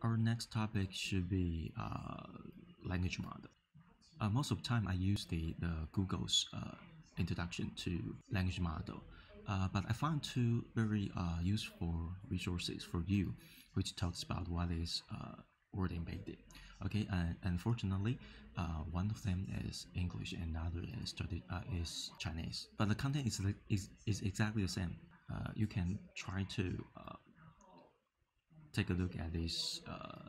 our next topic should be language model. Most of the time I use the Google's introduction to language model, but I found two very useful resources for you, which talks about what is word embedded. Okay, and unfortunately, one of them is English and the other is Chinese, but the content is exactly the same. You can try to take a look at these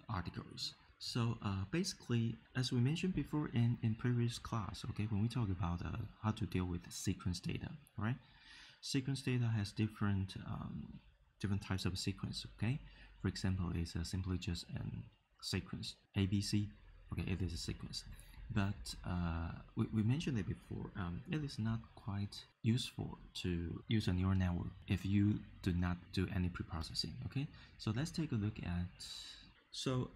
articles. So basically, as we mentioned before in previous class, okay, when we talk about how to deal with sequence data, right? Sequence data has different types of sequence, okay? For example, it's simply just a sequence, ABC, okay, it is a sequence. But we mentioned it before, it is not quite useful to use a neural network if you do not do any preprocessing, okay? So let's take a look at, so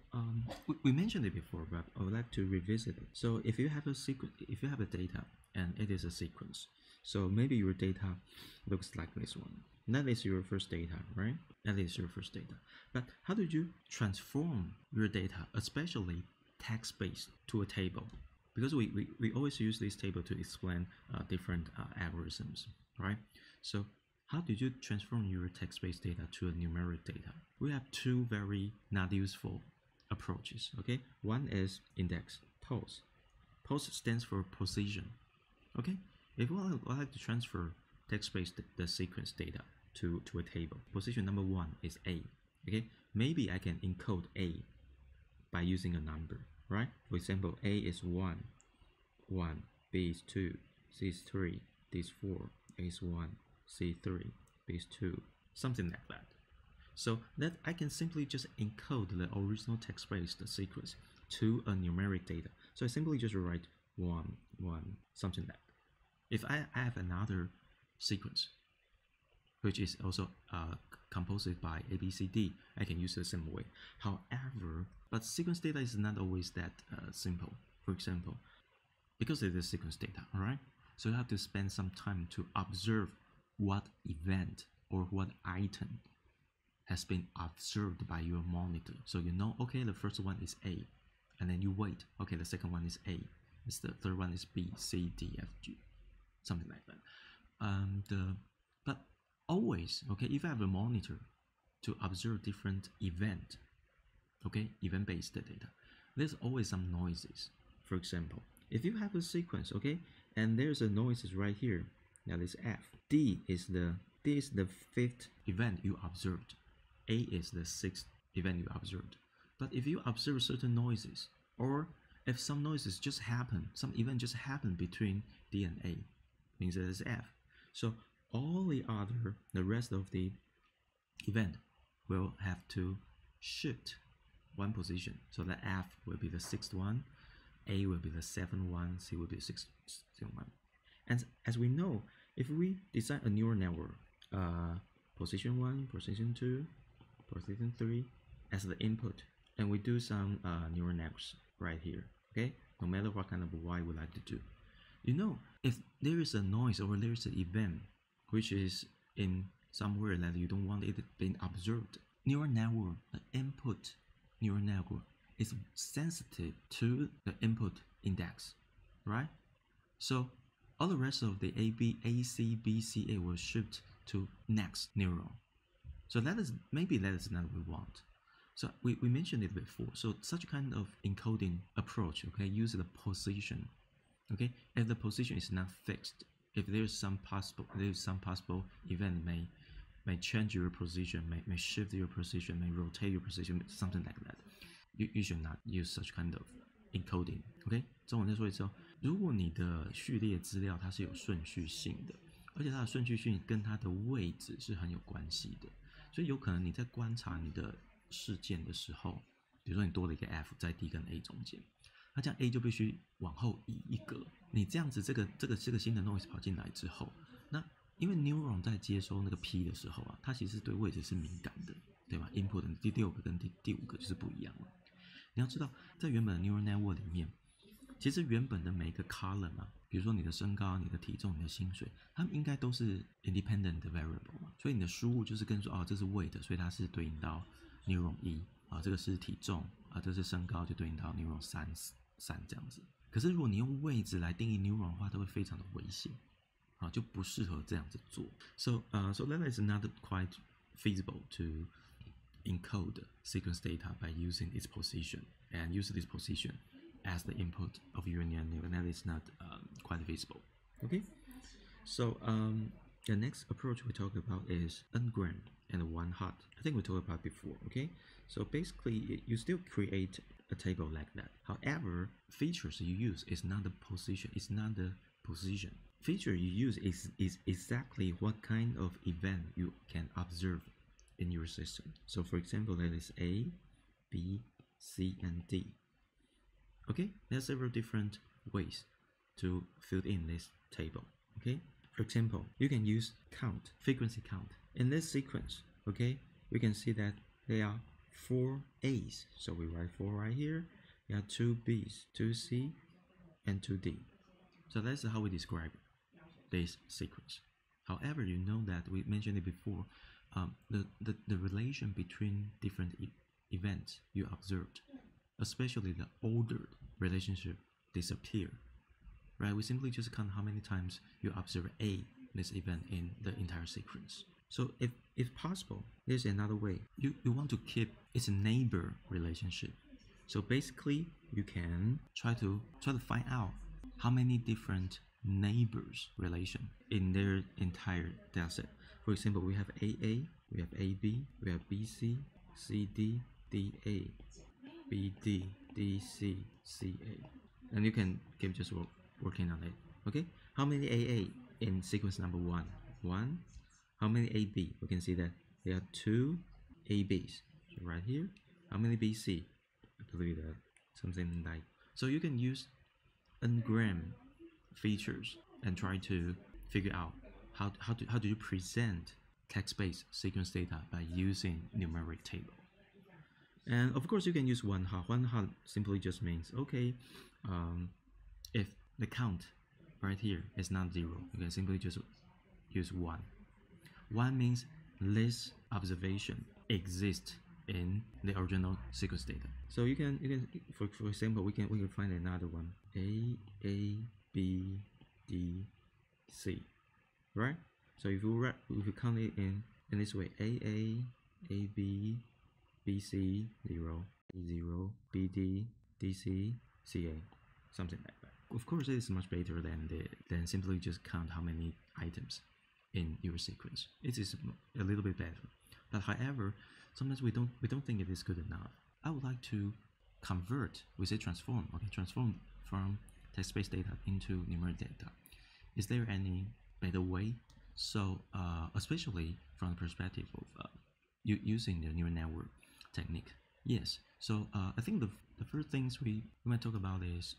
we mentioned it before, but I would like to revisit it. So if you have a sequence, if you have a data and it is a sequence, so maybe your data looks like this one. That is your first data, right? That is your first data. But how do you transform your data, especially text-based, to a table? Because we always use this table to explain different algorithms, right? So how do you transform your text-based data to a numeric data? We have two very not useful approaches, okay? One is index, pos. Pos stands for position, okay? If I like to transfer text-based the sequence data to a table, position number one is A, okay? Maybe I can encode A by using a number, right? For example, A is 1, B is 2, C is 3, D is 4, A is 1, C 3, B is 2, something like that. So that I can simply just encode the original text-based sequence to a numeric data. So I simply just write 1, 1, something like that. If I have another sequence, which is also composed by A, B, C, D, I can use the same way. However, but sequence data is not always that simple. For example, because it is sequence data, all right? So you have to spend some time to observe what event or what item has been observed by your monitor. So you know, okay, the first one is A, and then you wait. Okay, the second one is A. The third one is B, C, D, F, G, something like that. But always, okay, if I have a monitor to observe different event, okay, event-based data, there's always some noises. For example, if you have a sequence, okay, and there's a noises right here, now this F. D is the fifth event you observed. A is the sixth event you observed. But if you observe certain noises, or if some noises just happen, some event just happen between D and A, means that it's F. So all the rest of the event will have to shift one position. So the F will be the sixth one, A will be the seventh one, C will be the sixth one. And as we know, if we design a neural network, position 1, position 2, position 3 as the input, and we do some neural networks right here, okay? No matter what kind of Y we like to do. You know, if there is a noise or there is an event which is in somewhere that you don't want it being observed, neural network, the input neural network is sensitive to the input index, right? So all the rest of the A, C, B, C, A will shift to next neuron. So maybe that is not what we want. So we mentioned it before. So such kind of encoding approach, okay, use the position. Okay, if the position is not fixed, if there's some possible event may change your position, may shift your position, may rotate your position, something like that, you should not use such kind of encoding. OK， 中文再说一次哦，如果你的序列资料它是有顺序性的，而且它的顺序性跟它的位置是很有关系的，所以有可能你在观察你的事件的时候，比如说你多了一个 F 在 D 跟 A 中间。那这样 A 就必须往后移一格，你这样子这个新的 noise 跑进来之后，那因为 neuron 在接收那个 P 的时候啊，它其实对位置是敏感的，对吧 ？input 的第6个跟第5个就是不一样了。你要知道，在原本的 neural network 里面，其实原本的每个 column 啊，比如说你的身高、你的体重、你的薪水，它们应该都是 independent variable 嘛，所以你的输入就是跟说哦，这是 weight，所以它是对应到 neuron 1。这个是体重这是身高，就对应到 neuron 三这样子。可是如果你用位置来定义 neuron 的话，它会非常的危险就不适合这样子做。So that is not quite feasible to encode sequence data by using its position and use this position as the input of your neural network. That is not quite feasible. Okay, so the next approach we talk about is n-gram and one-hot. I think we talked about before. Okay, so basically you still create a table like that. However, features you use is not the position. It's not the position. Feature you use is exactly what kind of event you can observe in your system. So for example, that is A, B, C, and D. Okay, there are several different ways to fill in this table. Okay, for example, you can use count, frequency count. In this sequence, okay, we can see that there are 4 A's. So we write 4 right here. There are 2 B's, 2 C, and 2 D. So that's how we describe this sequence. However, you know that we mentioned it before, the relation between different events you observed, especially the ordered relationship, disappear. Right? We simply just count how many times you observe this event in the entire sequence. So if possible, there's another way. You want to keep its neighbor relationship. So basically, you can try to find out how many different neighbors relation in their entire dataset. For example, we have AA, we have AB, we have BC, CD, DA, BD, DC, CA, and you can keep just working on it. Okay, how many AA in sequence number 1? 1. How many AB? We can see that there are 2 ABs right here. How many BC? I believe that something like. So you can use n-gram features and try to figure out how do you present text-based sequence data by using numeric table. And of course, you can use one-hot. One-hot simply just means, okay, if the count right here is not 0, you can simply just use 1. 1 means this observation exists in the original sequence data. So you can for example, we can find another one, A, B, D, C, right? So if you count it in this way, AA, AB, BC, 0, 0, BD, DC, CA, something like that. Of course, it is much better than simply just count how many items in your sequence. It is a little bit better. But however, sometimes we don't think it is good enough. I would like to convert, we say transform, okay, transform from text-based data into numeric data. Is there any better way? So especially from the perspective of using the neural network technique. Yes. So I think the first things we might talk about is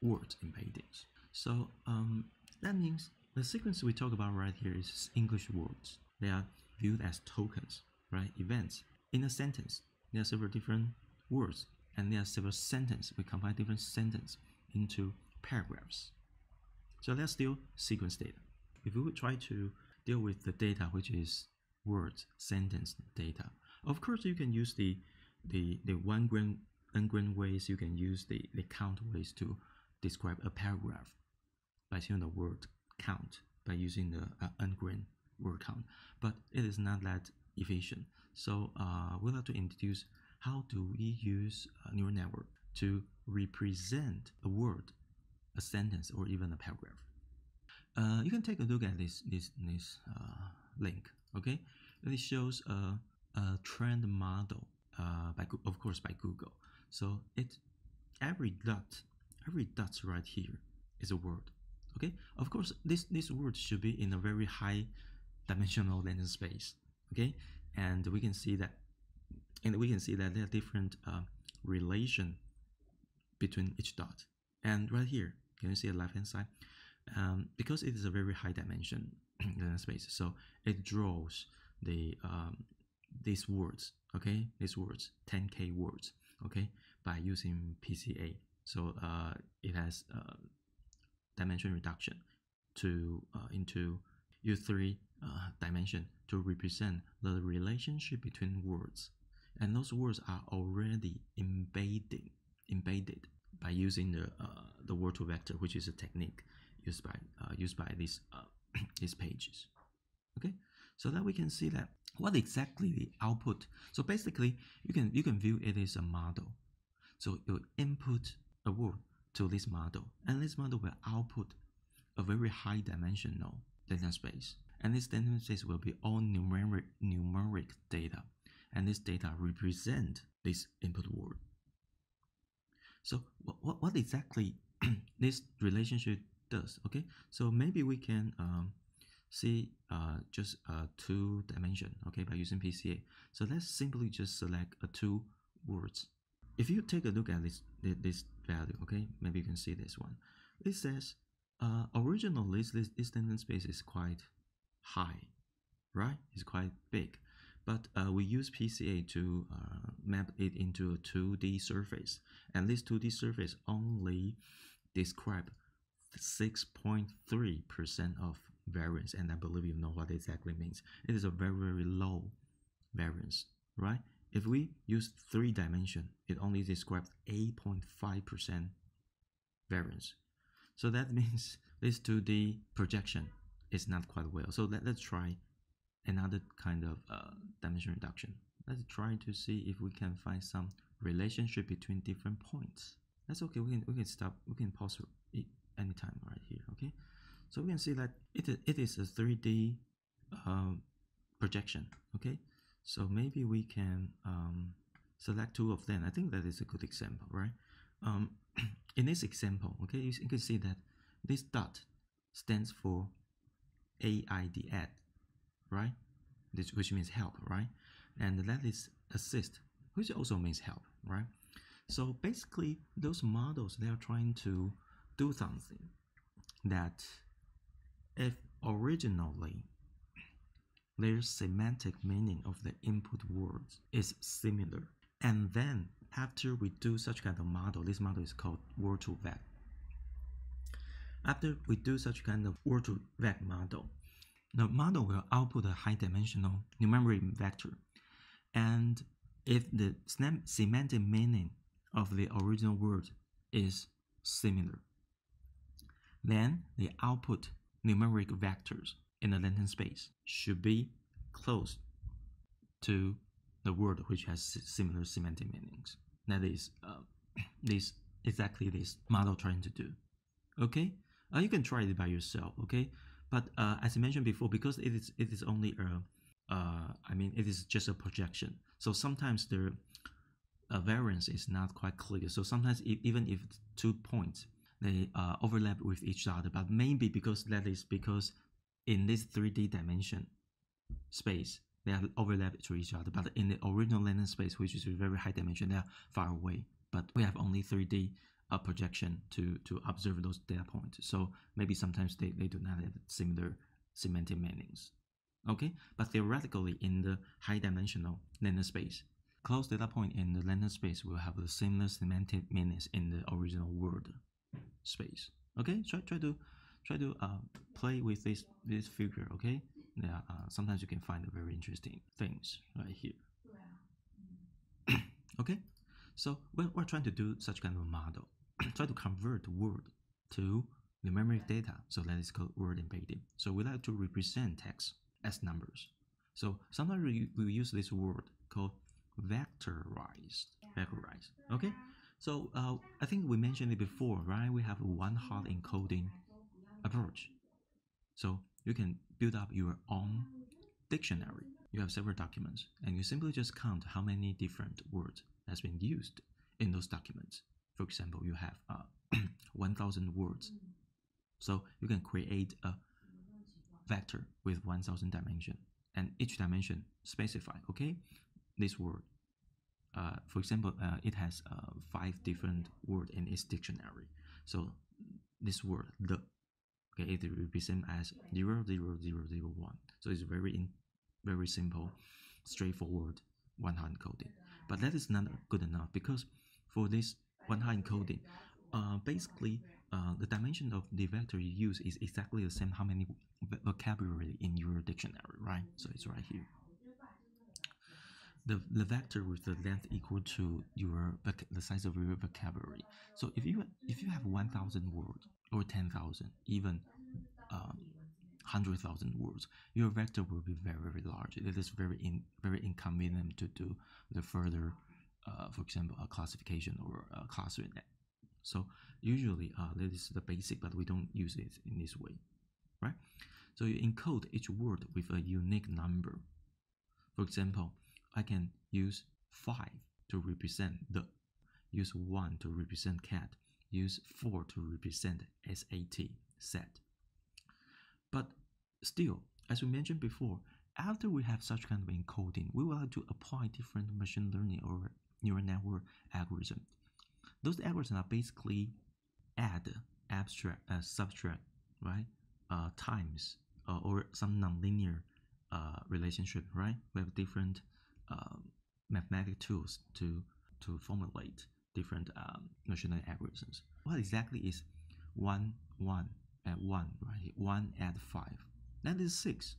word embeddings. So that means the sequence we talk about right here is English words. They are viewed as tokens, right? Events. In a sentence, there are several different words, and there are several sentences. We combine different sentences into paragraphs. So that's still sequence data. If we would try to deal with the data which is words, sentence data, of course you can use the one-gram, n-gram ways. You can use the count ways to describe a paragraph by using the word count, by using the n-gram word count. But it is not that efficient. So we'll have to introduce how do we use a neural network to represent a word, a sentence, or even a paragraph. You can take a look at this link. Okay, it shows a trend model of course by Google. So every dot right here is a word. Okay, of course this word should be in a very high dimensional length space. Okay, and we can see that there are different relation between each dot. And right here, can you see the left hand side? Because it is a very high dimension space, so it draws these words, okay, these words, 10K words, okay, by using PCA. So it has dimension reduction to into U3 dimension to represent the relationship between words and those words are already embedded by using the word to vector, which is a technique used by these these pages. Okay, so that we can see that what exactly the output. So basically, you can view it as a model. So you input a word to this model, and this model will output a very high dimensional data space. And this data space will be all numeric data, and this data represent this input word. So what exactly this relationship does? Okay, so maybe we can see just two dimension, okay, by using PCA. So let's simply just select two words. If you take a look at this value, okay, maybe you can see this one. It says originally this data space is quite high, right? It's quite big, but we use PCA to map it into a 2D surface, and this 2D surface only describe 6.3% of variance, and I believe you know what it exactly means. It is a very, very low variance, right? If we use 3 dimension, it only describes 8.5% variance. So that means this 2D projection is not quite well. So let's try another kind of dimension reduction. Let's try to see if we can find some relationship between different points. That's okay. We can stop. We can pause it anytime right here. Okay. So we can see that it is a 3D projection. Okay. So maybe we can select 2 of them. I think that is a good example, right? In this example, okay, you can see that this dot stands for AID, right? Which means help, right? And that is assist, which also means help, right? So basically, those models, they are trying to do something that if originally their semantic meaning of the input words is similar, and then after we do such kind of model, this model is called word to vec. After we do such kind of word to vec model, the model will output a high dimensional numeric vector, and if the semantic meaning of the original word is similar, then the output numeric vectors in the latent space should be close to the word which has similar semantic meanings. That is exactly this model trying to do. Okay, you can try it by yourself. Okay, but as I mentioned before, because it is only it is just a projection. So sometimes the variance is not quite clear. So sometimes even if 2 points they overlap with each other, but maybe because in this 3D dimension space they are overlapped to each other, but in the original latent space, which is a very high dimension, they are far away. But we have only 3D projection to observe those data points. So maybe sometimes they do not have similar semantic meanings. Okay, but theoretically, in the high dimensional latent space, close data point in the latent space will have the similar semantic meanings in the original word space. Okay, try to play with this figure. Okay, yeah, sometimes you can find very interesting things right here. Okay, so we're trying to do such kind of model, try to convert word to numeric data. So that is called word embedding. So we like to represent text as numbers. So sometimes we use this word called vectorized. Okay, so I think we mentioned it before, right? We have a one-hot encoding approach. So you can build up your own dictionary. You have several documents, and you simply just count how many different words has been used in those documents. For example, you have 1,000 words. So you can create a vector with 1,000 dimension, and each dimension specify, okay, this word. For example, it has 5 different words in its dictionary. So this word, the, okay, it represents as 00001. So it's very simple, straightforward one-hot encoding. But that is not good enough, because for this one-hot encoding, basically the dimension of the vector you use is exactly the same how many vocabulary in your dictionary, right? So it's right here. the vector with the length equal to the size of your vocabulary. So if you have 1,000 words or 10,000, even 100,000 words, your vector will be very, very large. It is very inconvenient to do the further, for example, a classification or a clustering. So usually that is the basic, but we don't use it in this way, right? So you encode each word with a unique number. For example, I can use 5 to represent the, use 1 to represent cat, use 4 to represent SAT, set. But still, as we mentioned before, after we have such kind of encoding, we will have to apply different machine learning or neural network algorithm. Those algorithms are basically add, abstract, subtract, right? Times or some nonlinear relationship, right? We have different mathematical tools to formulate different machine learning algorithms. What exactly is 1, 1, add 1, right? 1 add 5. That is 6,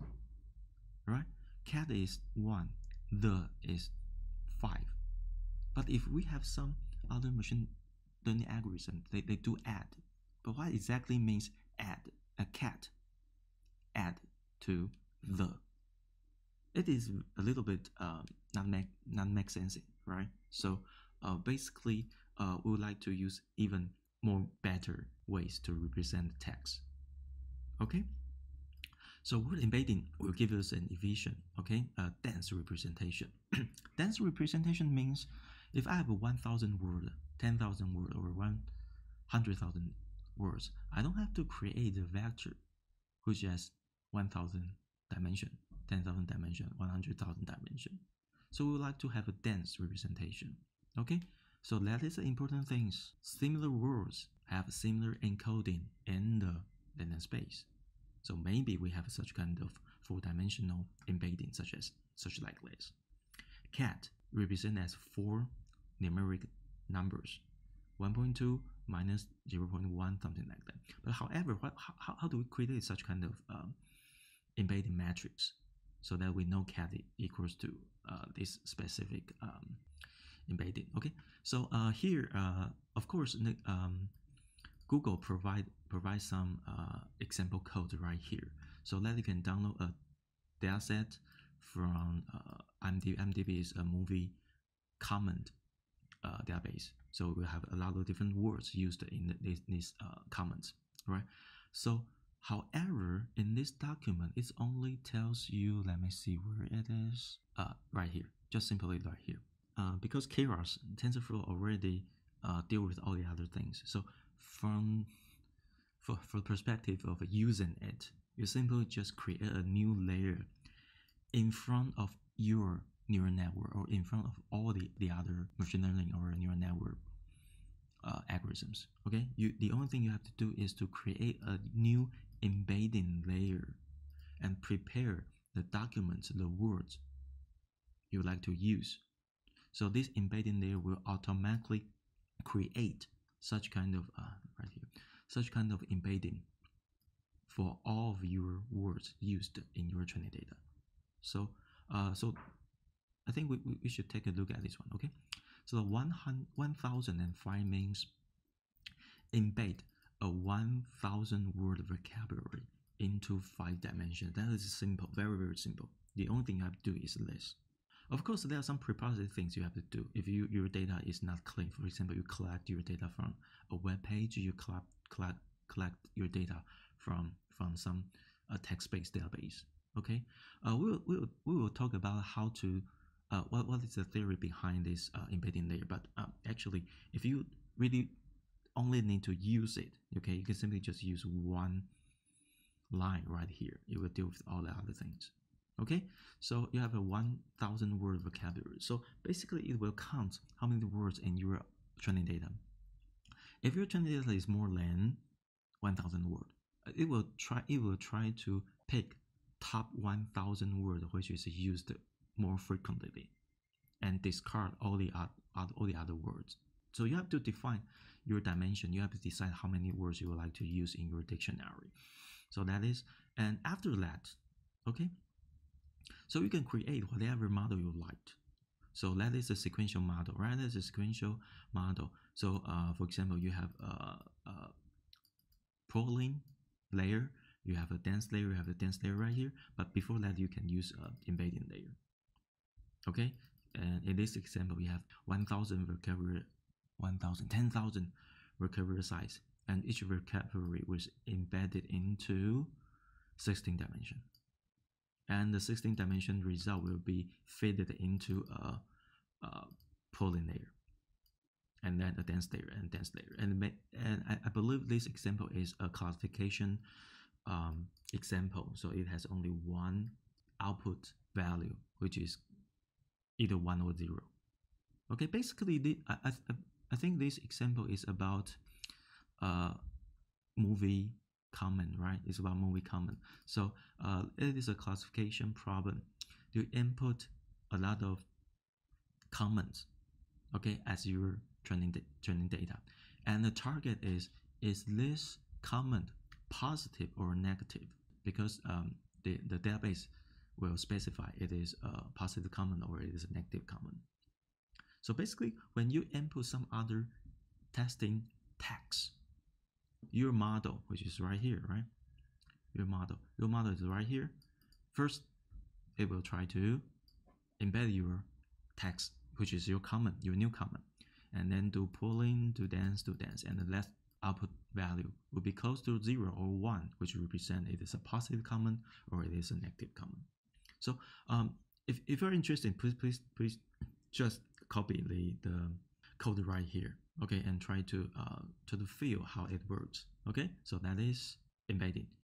right? Cat is 1, the is 5. But if we have some other machine learning algorithm, they do add. But what exactly means add? A cat add to the. It is a little bit not make sense, right? So basically, we would like to use even more better ways to represent text. Okay. So word embedding will give us an efficient, okay, dense representation. Dense representation means if I have 1,000 word, 10,000 word, or 100,000 words, I don't have to create a vector which has 1,000 dimension, 10,000 dimension, 100,000 dimension. So we would like to have a dense representation. Okay, so that is the important things. Similar words have similar encoding in the latent space. So maybe we have such kind of four-dimensional embedding, such like this. Cat represent as 4 numeric numbers, 1.2 minus 0.1, something like that. But however, how do we create such kind of embedding matrix so that we know cat equals to this specific embedding? Okay, so here, of course, Google provide some example code right here, so that you can download a dataset from IMDb. IMDb is a movie comment database, so we have a lot of different words used in these comments, right? So, however, in this document, it only tells you, let me see where it is, right here, just simply right here, because Keras TensorFlow already deal with all the other things. So from the perspective of using it, you simply just create a new layer in front of your neural network or in front of all the other machine learning or neural network algorithms. Okay, the only thing you have to do is to create a new embedding layer and prepare the documents, the words you would like to use. So this embedding layer will automatically create such kind of right here, such kind of embedding for all of your words used in your training data. So so I think we should take a look at this one. Okay, so 1,005 means embed a 1,000 word vocabulary into 5 dimensions. That is simple, very, very simple. The only thing you have to do is this. Of course, there are some preparatory things you have to do. If your data is not clean, for example, you collect your data from a web page, you collect your data from some text-based database. Okay, we will talk about how to what is the theory behind this embedding layer. But actually, if you really only need to use it, okay, you can simply just use one line right here. It will deal with all the other things. Okay, so you have a 1,000 word vocabulary. So basically, it will count how many words in your training data. If your training data is more than 1,000 words, it will try to pick top 1,000 words which is used more frequently, and discard all the other words. So you have to define your dimension. You have to decide how many words you would like to use in your dictionary. So that is, and after that, okay, so you can create whatever model you like. So that is a sequential model, right? That's a sequential model. So for example, you have a polling layer, you have a dense layer, you have a dense layer right here. But before that, you can use embedding layer. Okay, and in this example, we have 1,000 vocabulary, 10,000 vocabulary size, and each vocabulary was embedded into 16 dimension. And the 16 dimension result will be fed into a polling layer, and then a dense layer and dense layer. And I believe this example is a classification example, so it has only one output value, which is either 1 or 0. Okay, basically, I think this example is about movie comment, right? It's about movie comment. So it is a classification problem. You input a lot of comments, okay, as your training data, and the target is this comment positive or negative? Because the database will specify it is a positive comment or it is a negative comment. So basically, when you input some other testing text, your model, which is right here, right? Your model is right here. First, it will try to embed your text, which is your comment, your new comment, and then do polling, do dense, and the last output value will be close to 0 or 1, which represent it is a positive comment or it is a negative comment. So if you're interested, please just copy the code right here, okay, and try to feel how it works. Okay, so that is embedding.